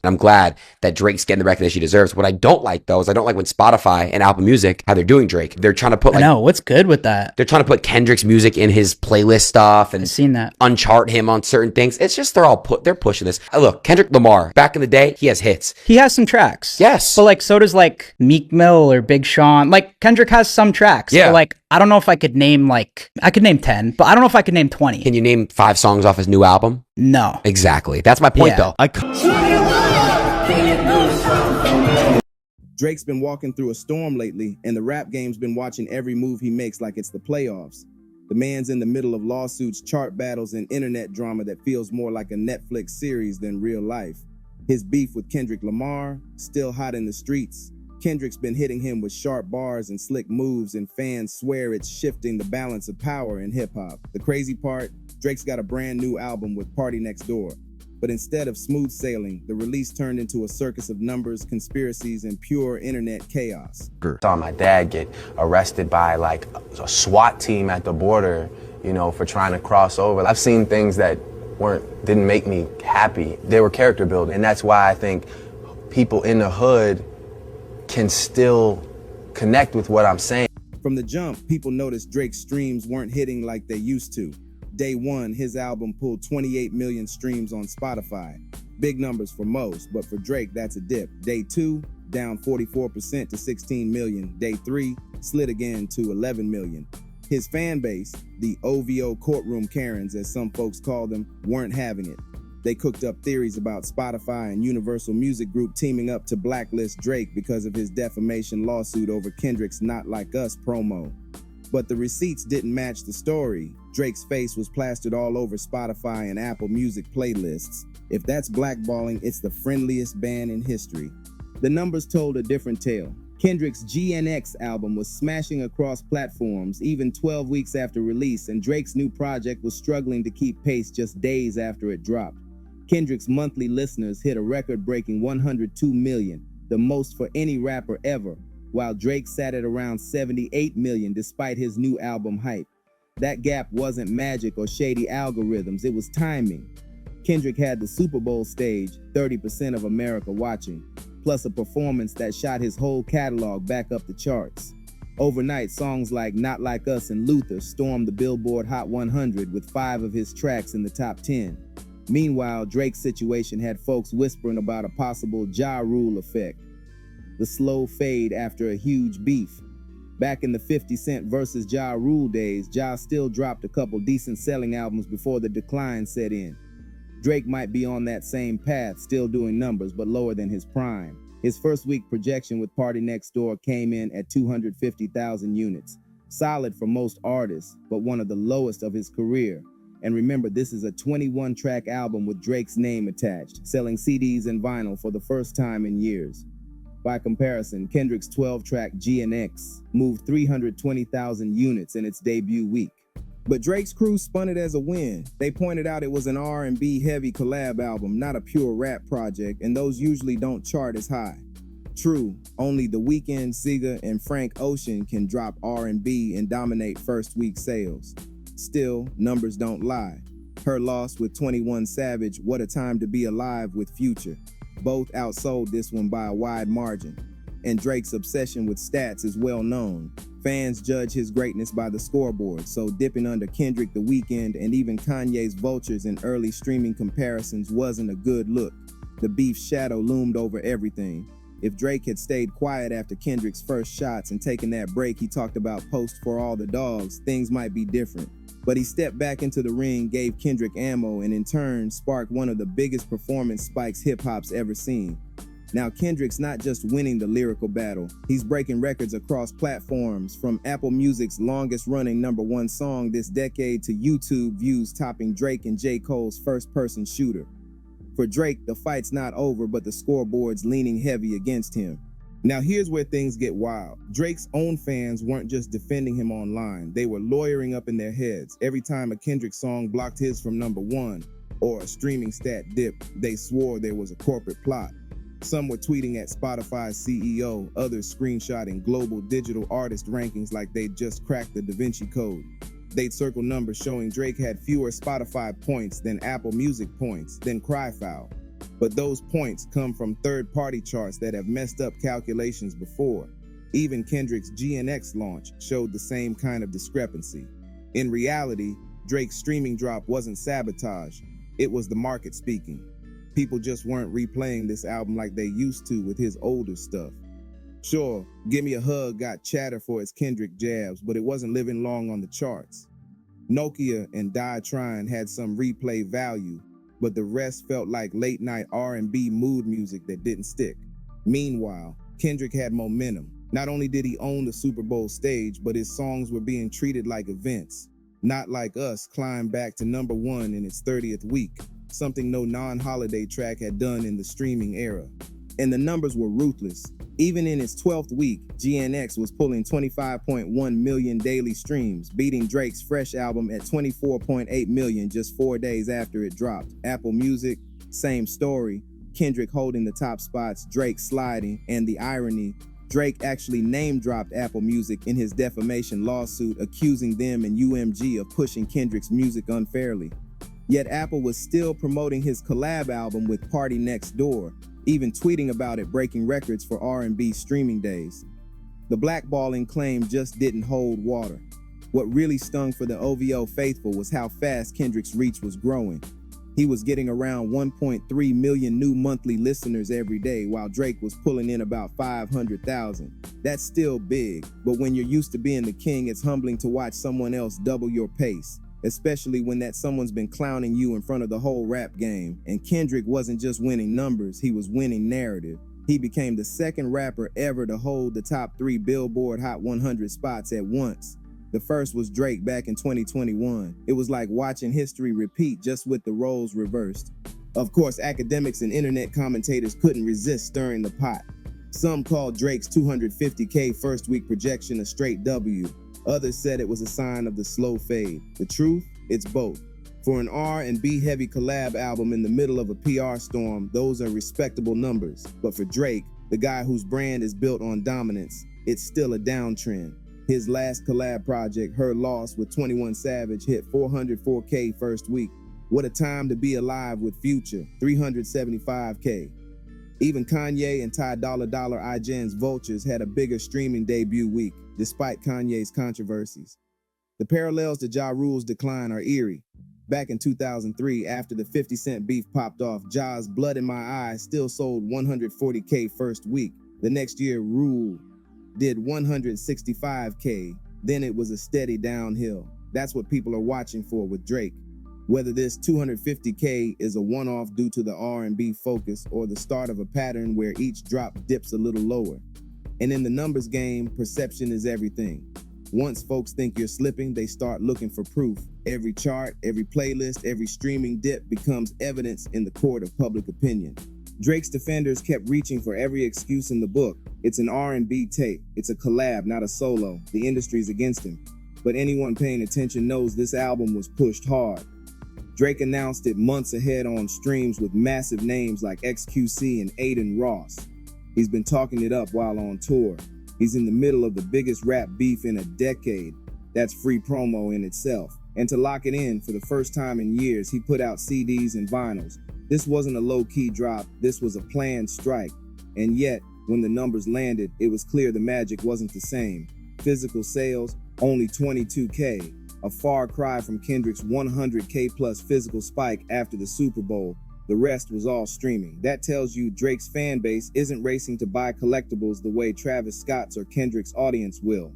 And I'm glad that Drake's getting the recognition he deserves. What I don't like, though, is I don't like when Spotify and Apple Music, how they're doing Drake. They're trying to put I know, what's good with that? They're trying to put Kendrick's music in his playlist stuff and I've seen that. unchart him on certain things. It's just they're pushing this. Look, Kendrick Lamar, back in the day, he has hits. He has some tracks. Yes. But like, so does like Meek Mill or Big Sean. Like, Kendrick has some tracks. Yeah. But like, I don't know if I could name I could name 10, but I don't know if I could name 20. Can you name 5 songs off his new album? No. Exactly. That's my point, though. Drake's been walking through a storm lately, and the rap game's been watching every move he makes like it's the playoffs. The man's in the middle of lawsuits, chart battles, and internet drama that feels more like a Netflix series than real life. His beef with Kendrick Lamar, still hot in the streets. Kendrick's been hitting him with sharp bars and slick moves, and fans swear it's shifting the balance of power in hip-hop. The crazy part, Drake's got a brand new album with PARTYNEXTDOOR. But instead of smooth sailing, the release turned into a circus of numbers, conspiracies, and pure internet chaos. I saw my dad get arrested by like a SWAT team at the border, you know, for trying to cross over. I've seen things that didn't make me happy. They were character building, and that's why I think people in the hood can still connect with what I'm saying. From the jump, people noticed Drake's streams weren't hitting like they used to. Day one, his album pulled 28 million streams on Spotify. Big numbers for most, but for Drake, that's a dip. Day two, down 44% to 16 million. Day three, slid again to 11 million. His fan base, the OVO courtroom Karens, as some folks call them, weren't having it. They cooked up theories about Spotify and Universal Music Group teaming up to blacklist Drake because of his defamation lawsuit over Kendrick's Not Like Us promo. But the receipts didn't match the story. Drake's face was plastered all over Spotify and Apple Music playlists. If that's blackballing, it's the friendliest ban in history. The numbers told a different tale. Kendrick's GNX album was smashing across platforms even 12 weeks after release, and Drake's new project was struggling to keep pace just days after it dropped. Kendrick's monthly listeners hit a record-breaking 102 million, the most for any rapper ever, while Drake sat at around 78 million despite his new album hype. That gap wasn't magic or shady algorithms, it was timing. Kendrick had the Super Bowl stage, 30% of America watching, plus a performance that shot his whole catalog back up the charts. Overnight, songs like Not Like Us and Luther stormed the Billboard Hot 100 with 5 of his tracks in the top 10. Meanwhile, Drake's situation had folks whispering about a possible Ja Rule effect, the slow fade after a huge beef. Back in the 50 Cent versus Ja Rule days, Ja still dropped a couple decent selling albums before the decline set in. Drake might be on that same path, still doing numbers, but lower than his prime. His first week projection with PARTYNEXTDOOR came in at 250,000 units. Solid for most artists, but one of the lowest of his career. And remember, this is a 21-track album with Drake's name attached, selling CDs and vinyl for the first time in years. By comparison, Kendrick's 12-track GNX moved 320,000 units in its debut week. But Drake's crew spun it as a win. They pointed out it was an R&B heavy collab album, not a pure rap project, and those usually don't chart as high. True, only The Weeknd, SZA, and Frank Ocean can drop R&B and dominate first week sales. Still, numbers don't lie. Her Loss with 21 Savage, What a Time to Be Alive with Future. Both outsold this one by a wide margin. And Drake's obsession with stats is well known. Fans judge his greatness by the scoreboard, so dipping under Kendrick, The Weeknd, and even Kanye's vultures in early streaming comparisons wasn't a good look. The beef's shadow loomed over everything. If Drake had stayed quiet after Kendrick's first shots and taken that break he talked about post For All the Dogs, things might be different. But he stepped back into the ring, gave Kendrick ammo, and in turn sparked one of the biggest performance spikes hip-hop's ever seen. Now Kendrick's not just winning the lyrical battle, he's breaking records across platforms, from Apple Music's longest-running #1 song this decade to YouTube views topping Drake and J. Cole's first-person shooter. For Drake, the fight's not over, but the scoreboard's leaning heavy against him. Now here's where things get wild. Drake's own fans weren't just defending him online, they were lawyering up in their heads. Every time a Kendrick song blocked his from #1 or a streaming stat dipped, they swore there was a corporate plot. Some were tweeting at Spotify's CEO, others screenshotting global digital artist rankings like they'd just cracked the Da Vinci Code. They'd circle numbers showing Drake had fewer Spotify points than Apple Music points, then cry foul. But those points come from third-party charts that have messed up calculations before. Even Kendrick's GNX launch showed the same kind of discrepancy. In reality, Drake's streaming drop wasn't sabotage, it was the market speaking. People just weren't replaying this album like they used to with his older stuff. Sure, Gimme a Hug got chatter for its Kendrick jabs, but it wasn't living long on the charts. Nokia and Die Trying had some replay value, but the rest felt like late-night R&B mood music that didn't stick. Meanwhile, Kendrick had momentum. Not only did he own the Super Bowl stage, but his songs were being treated like events. Not Like Us climbed back to #1 in its 30th week, something no non-holiday track had done in the streaming era. And the numbers were ruthless. Even in its 12th week, GNX was pulling 25.1 million daily streams, beating Drake's Fresh album at 24.8 million just 4 days after it dropped. Apple Music, same story. Kendrick holding the top spots, Drake sliding, and the irony, Drake actually name-dropped Apple Music in his defamation lawsuit, accusing them and UMG of pushing Kendrick's music unfairly. Yet Apple was still promoting his collab album with PARTYNEXTDOOR, even tweeting about it breaking records for R&B streaming days. The blackballing claim just didn't hold water. What really stung for the OVO faithful was how fast Kendrick's reach was growing. He was getting around 1.3 million new monthly listeners every day, while Drake was pulling in about 500,000. That's still big, but when you're used to being the king, it's humbling to watch someone else double your pace, especially when that someone's been clowning you in front of the whole rap game. And Kendrick wasn't just winning numbers, he was winning narrative. He became the second rapper ever to hold the top 3 Billboard Hot 100 spots at once. The first was Drake back in 2021. It was like watching history repeat, just with the roles reversed. Of course, academics and internet commentators couldn't resist stirring the pot. Some called Drake's 250K first week projection a straight W. Others said it was a sign of the slow fade. The truth? It's both. For an R&B heavy collab album in the middle of a PR storm, those are respectable numbers. But for Drake, the guy whose brand is built on dominance, it's still a downtrend. His last collab project, Her Loss with 21 Savage, hit 404K first week. What a time to be alive with Future, 375K. Even Kanye and Ty Dolla $iGen's Vultures had a bigger streaming debut week, despite Kanye's controversies. The parallels to Ja Rule's decline are eerie. Back in 2003, after the 50 Cent beef popped off, Ja's Blood in My Eyes still sold 140K first week. The next year, Rule did 165K. Then it was a steady downhill. That's what people are watching for with Drake. Whether this 250K is a one-off due to the R&B focus or the start of a pattern where each drop dips a little lower. And in the numbers game, perception is everything. Once folks think you're slipping, they start looking for proof. Every chart, every playlist, every streaming dip becomes evidence in the court of public opinion. Drake's defenders kept reaching for every excuse in the book. It's an R&B tape. It's a collab, not a solo. The industry's against him. But anyone paying attention knows this album was pushed hard. Drake announced it months ahead on streams with massive names like XQC and Aiden Ross. He's been talking it up while on tour. He's in the middle of the biggest rap beef in a decade. That's free promo in itself. And to lock it in, for the first time in years, he put out CDs and vinyls. This wasn't a low-key drop, this was a planned strike. And yet, when the numbers landed, it was clear the magic wasn't the same. Physical sales, only 22K, a far cry from Kendrick's 100K plus physical spike after the Super Bowl. The rest was all streaming. That tells you Drake's fan base isn't racing to buy collectibles the way Travis Scott's or Kendrick's audience will.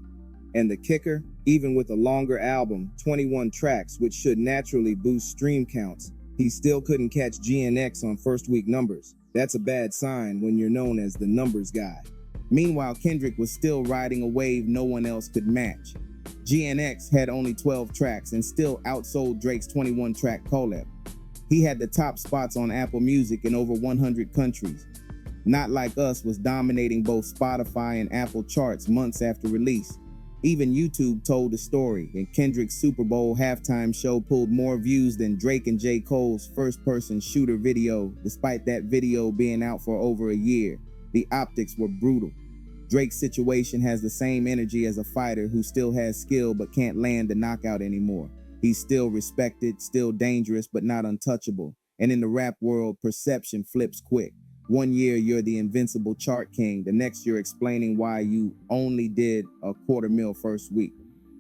And the kicker, even with a longer album, 21 tracks, which should naturally boost stream counts, he still couldn't catch GNX on first week numbers. That's a bad sign when you're known as the numbers guy. Meanwhile, Kendrick was still riding a wave no one else could match. GNX had only 12 tracks and still outsold Drake's 21-track collab. He had the top spots on Apple Music in over 100 countries. Not Like Us was dominating both Spotify and Apple charts months after release. Even YouTube told the story, and Kendrick's Super Bowl halftime show pulled more views than Drake and J. Cole's first-person shooter video, despite that video being out for over a year. The optics were brutal. Drake's situation has the same energy as a fighter who still has skill but can't land the knockout anymore. He's still respected, still dangerous, but not untouchable. And in the rap world, perception flips quick. One year you're the invincible chart king, the next you're explaining why you only did a $250,000 first week.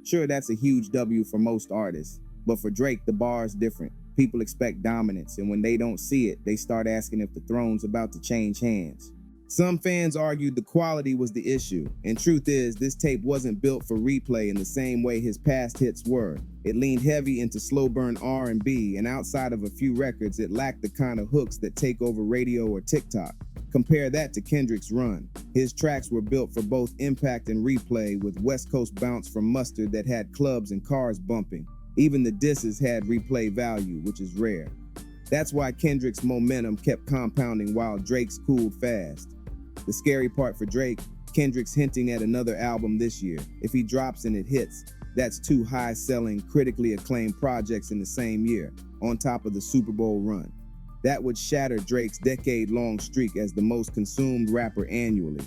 Sure, that's a huge W for most artists, but for Drake, the bar is different. People expect dominance, and when they don't see it, they start asking if the throne's about to change hands. Some fans argued the quality was the issue, and truth is, this tape wasn't built for replay in the same way his past hits were. It leaned heavy into slow burn R&B, and outside of a few records, it lacked the kind of hooks that take over radio or TikTok. Compare that to Kendrick's run. His tracks were built for both impact and replay, with West Coast bounce from Mustard that had clubs and cars bumping. Even the disses had replay value, which is rare. That's why Kendrick's momentum kept compounding while Drake's cooled fast. The scary part for Drake, Kendrick's hinting at another album this year. If he drops and it hits, that's two high-selling, critically acclaimed projects in the same year, on top of the Super Bowl run. That would shatter Drake's decade-long streak as the most consumed rapper annually.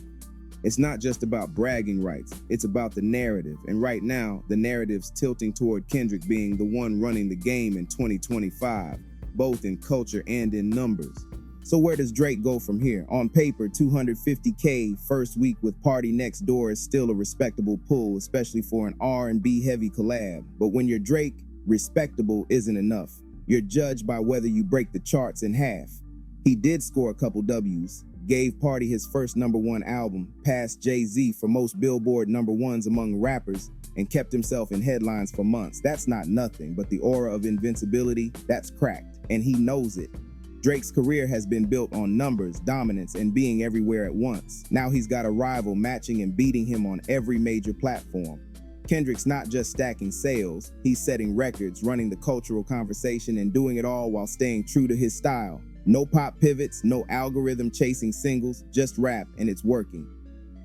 It's not just about bragging rights, it's about the narrative, and right now, the narrative's tilting toward Kendrick being the one running the game in 2025, both in culture and in numbers. So where does Drake go from here? On paper, $250K first week with PARTYNEXTDOOR is still a respectable pull, especially for an R&B heavy collab. But when you're Drake, respectable isn't enough. You're judged by whether you break the charts in half. He did score a couple W's, gave Party his first #1 album, passed Jay-Z for most Billboard #1s among rappers, and kept himself in headlines for months. That's not nothing, but the aura of invincibility, that's cracked, and he knows it. Drake's career has been built on numbers, dominance, and being everywhere at once. Now he's got a rival matching and beating him on every major platform. Kendrick's not just stacking sales, he's setting records, running the cultural conversation, and doing it all while staying true to his style. No pop pivots, no algorithm chasing singles, just rap, and it's working.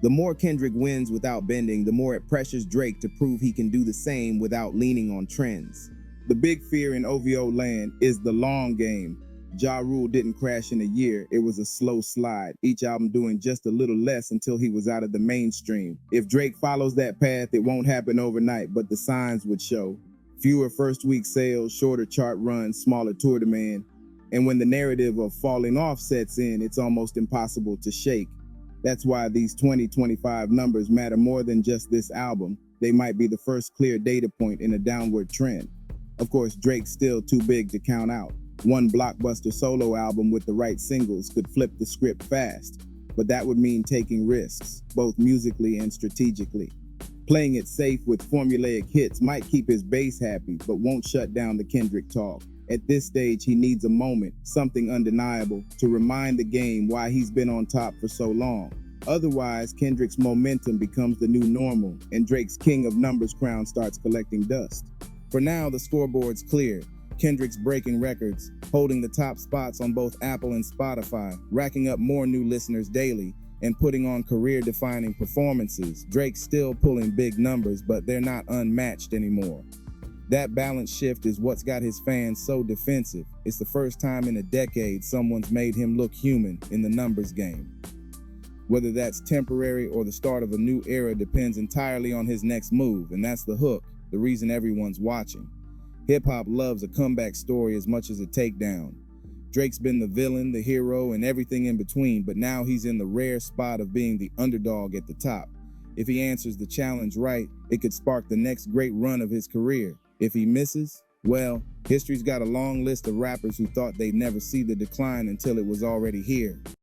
The more Kendrick wins without bending, the more it pressures Drake to prove he can do the same without leaning on trends. The big fear in OVO land is the long game. Ja Rule didn't crash in a year, it was a slow slide, each album doing just a little less until he was out of the mainstream. If Drake follows that path, it won't happen overnight, but the signs would show. Fewer first week sales, shorter chart runs, smaller tour demand, and when the narrative of falling off sets in, it's almost impossible to shake. That's why these 2025 numbers matter more than just this album. They might be the first clear data point in a downward trend. Of course, Drake's still too big to count out. One blockbuster solo album with the right singles could flip the script fast, but that would mean taking risks, both musically and strategically. Playing it safe with formulaic hits might keep his base happy, but won't shut down the Kendrick talk. At this stage, he needs a moment, something undeniable, to remind the game why he's been on top for so long. Otherwise, Kendrick's momentum becomes the new normal, and Drake's king of numbers crown starts collecting dust. For now, the scoreboard's clear. Kendrick's breaking records, holding the top spots on both Apple and Spotify, racking up more new listeners daily, and putting on career-defining performances. Drake's still pulling big numbers, but they're not unmatched anymore. That balance shift is what's got his fans so defensive. It's the first time in a decade someone's made him look human in the numbers game. Whether that's temporary or the start of a new era depends entirely on his next move, and that's the hook, the reason everyone's watching. Hip-hop loves a comeback story as much as a takedown. Drake's been the villain, the hero, and everything in between, but now he's in the rare spot of being the underdog at the top. If he answers the challenge right, it could spark the next great run of his career. If he misses, well, history's got a long list of rappers who thought they'd never see the decline until it was already here.